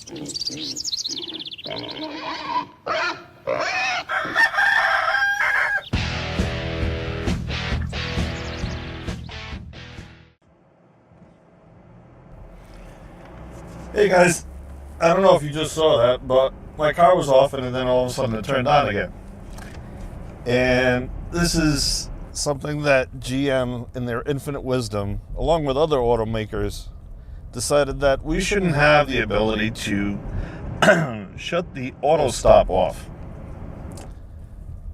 Hey guys, I don't know if you just saw that, but my car was off and then all of a sudden it turned on again. And this is something that GM, in their infinite wisdom, along with other automakers, decided that we shouldn't have the ability to shut the auto-stop off.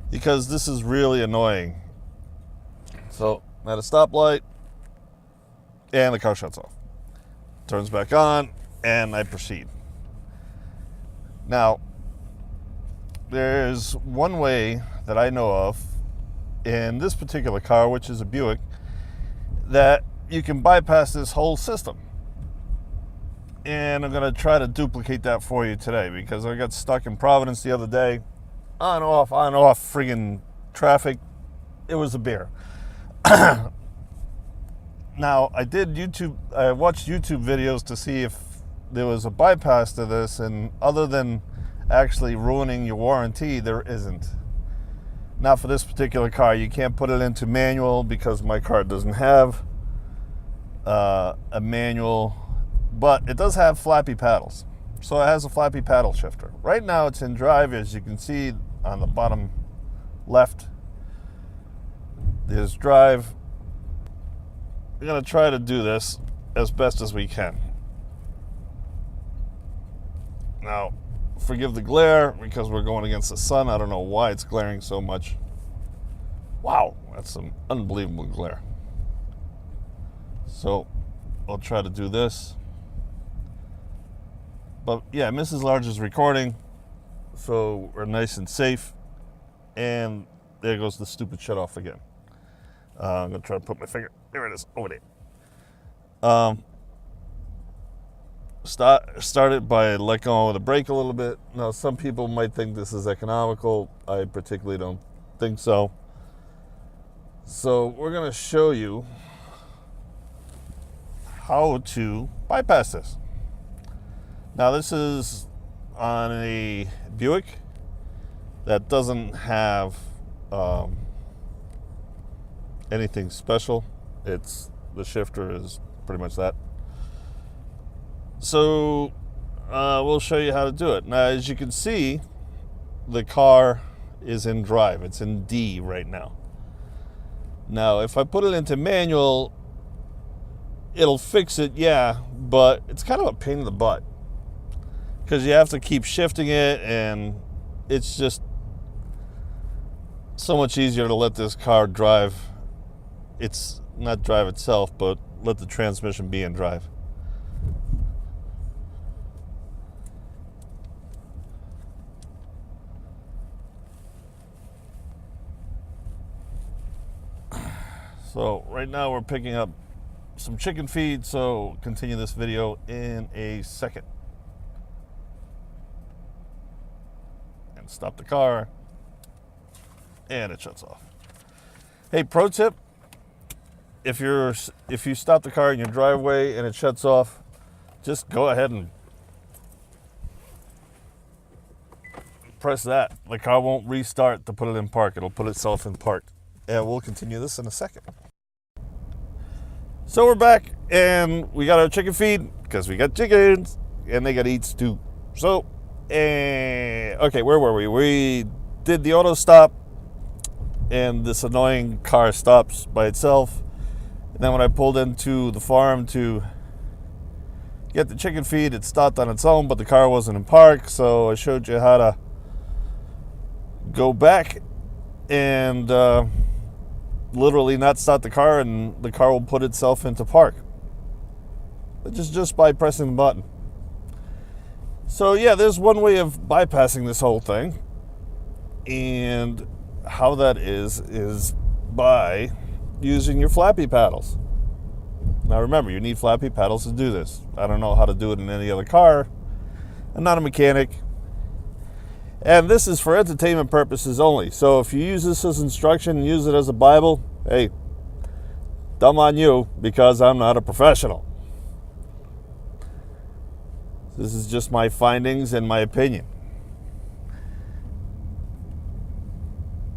Because this is really annoying. So, I'm at a stoplight, and the car shuts off. Turns back on, and I proceed. Now, there's one way that I know of in this particular car, which is a Buick, that you can bypass this whole system. And I'm going to try to duplicate that for you today because I got stuck in Providence the other day. On, off, friggin' traffic. It was a bear. Now, I watched YouTube videos to see if there was a bypass to this, and other than actually ruining your warranty, there isn't. Not for this particular car. You can't put it into manual because my car doesn't have a manual, but it does have flappy paddles. So it has a flappy paddle shifter. Right now it's in drive, as you can see on the bottom left. There's drive. We're going to try to do this as best as we can. Now, forgive the glare because we're going against the sun. I don't know why it's glaring so much. Wow, that's some unbelievable glare. So, I'll try to do this. But yeah, Mrs. Large is recording, so we're nice and safe. And there goes the stupid shut off again. I'm going to try to put my finger. There it is, over there. Start it by let go of the brake a little bit. Now, some people might think this is economical. I particularly don't think so. So we're going to show you how to bypass this. Now, this is on a Buick that doesn't have anything special. The shifter is pretty much that. So we'll show you how to do it. Now, as you can see, the car is in drive. It's in D right now. Now, if I put it into manual, it'll fix it, yeah, but it's kind of a pain in the butt because you have to keep shifting it, and it's just so much easier to let this car drive. It's not drive itself, but let the transmission be in drive. So right now we're picking up some chicken feed, so continue this video in a second. And stop the car, and it shuts off. Hey, pro tip, if you stop the car in your driveway and it shuts off, just go ahead and press that. The car won't restart to put it in park. It'll put itself in park. And we'll continue this in a second. So we're back, and we got our chicken feed because we got chickens, and they got eats too. So, okay, where were we? We did the auto stop, and this annoying car stops by itself. And then when I pulled into the farm to get the chicken feed, it stopped on its own, but the car wasn't in park. So I showed you how to go back and literally not start the car, and the car will put itself into park. Just by pressing the button. So yeah, there's one way of bypassing this whole thing. And how that is by using your flappy paddles. Now remember, you need flappy paddles to do this. I don't know how to do it in any other car. I'm not a mechanic. And this is for entertainment purposes only. So if you use this as instruction and use it as a Bible, hey, dumb on you, because I'm not a professional. This is just my findings and my opinion.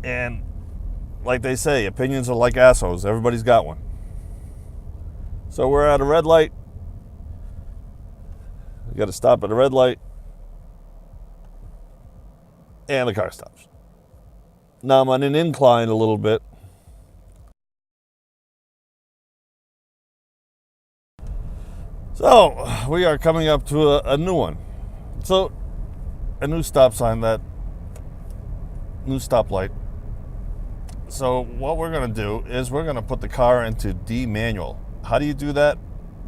And like they say, opinions are like assholes. Everybody's got one. So we're at a red light. We got to stop at a red light. And the car stops. Now I'm on an incline a little bit. So we are coming up to a new one. So a new stop sign, that new stoplight. So what we're going to do is we're going to put the car into D manual. How do you do that?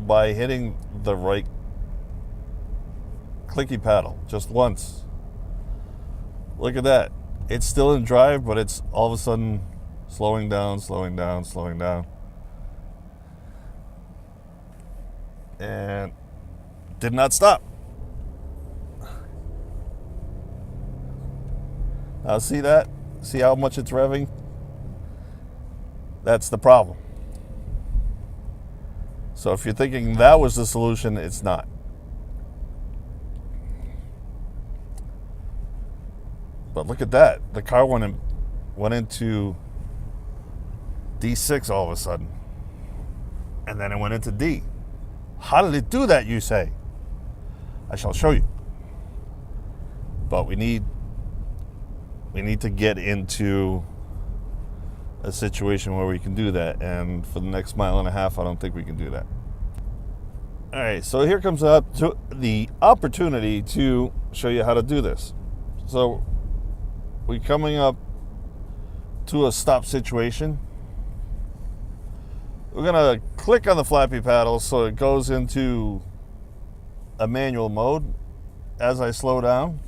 By hitting the right clicky paddle just once. Look at that. It's still in drive, but it's all of a sudden slowing down, slowing down, slowing down. And did not stop. Now see that? See how much it's revving? That's the problem. So if you're thinking that was the solution, it's not. But look at that. The car went into D6 all of a sudden. And then it went into D. How did it do that, you say? I shall show you. But we need to get into a situation where we can do that. And for the next mile and a half, I don't think we can do that. All right, so here comes up to the opportunity to show you how to do this. So we're coming up to a stop situation. We're going to click on the flappy paddle so it goes into a manual mode. As I slow down,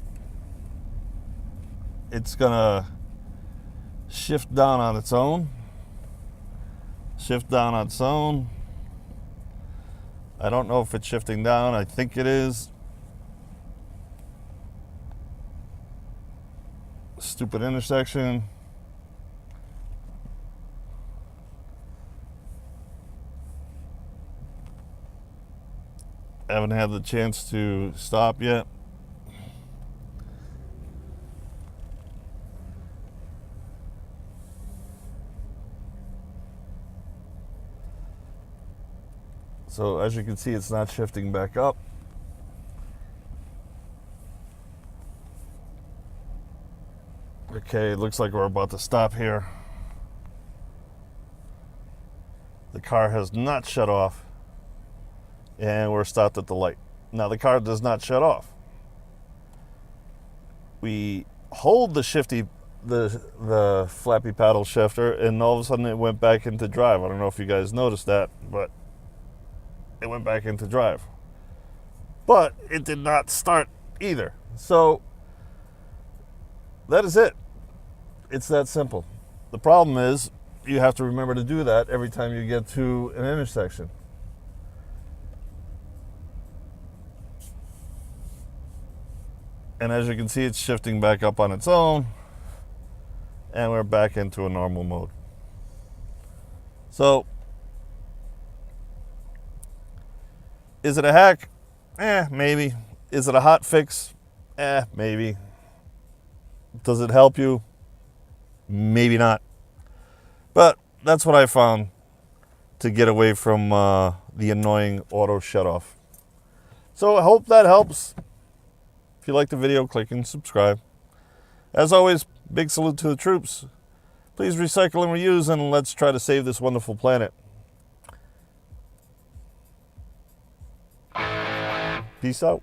it's going to shift down on its own. Shift down on its own. I don't know if it's shifting down. I think it is. Stupid intersection. Haven't had the chance to stop yet. So as you can see, it's not shifting back up. Okay, it looks like we're about to stop here. The car has not shut off, and we're stopped at the light. Now the car does not shut off. We hold the flappy paddle shifter, and all of a sudden it went back into drive. I don't know if you guys noticed that, but it went back into drive. But it did not start either. So that is it. It's that simple. The problem is you have to remember to do that every time you get to an intersection. And as you can see, it's shifting back up on its own, and we're back into a normal mode. So, is it a hack? Maybe. Is it a hot fix? Maybe. Does it help you? Maybe not. But that's what I found to get away from the annoying auto shutoff. So I hope that helps. If you like the video, click and subscribe. As always, big salute to the troops. Please recycle and reuse, and let's try to save this wonderful planet. Peace out.